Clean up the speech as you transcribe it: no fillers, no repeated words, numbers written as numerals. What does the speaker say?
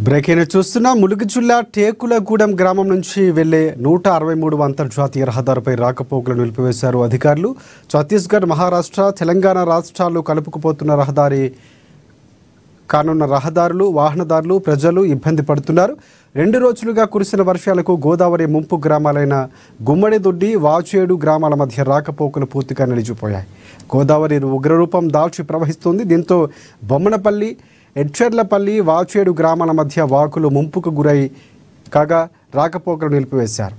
Breaking చూస్తున్న ములుగు జిల్లా టేకులగూడెం గ్రామం నుంచి వెళ్లే 163 అంతర్జాతీయ రహదారిపై రాకపోకలు నిలిపివేశారు అధికారులు. ఛత్తీస్గఢ్, మహారాష్ట్ర, తెలంగాణ రాష్ట్రాలు కలుపుకుపోతున్న రహదారి కానున్న రహదారులు, వాహనదారులు, ప్రజలు ఇబ్బంది పడుతున్నారు. 2 రోజులుగా కురిసిన వర్షాలకు గోదావరి ముంపు గ్రామాలైన గుమ్మడిదొడ్డి, వాచేడు గ్రామాల మధ్య రాకపోకలు పూర్తిగా నిలిచిపోయాయి. గోదావరి ఉగ్రరూపం దాల్చి ప్రవహిస్తుంది. దీంతో బొమ్మనపల్లి, ఎడ్చర్లపల్లి, వాచేడు గ్రామాల మధ్య వాకులు ముంపుకు గురై కాగా రాకపోకలు నిలిపివేశారు.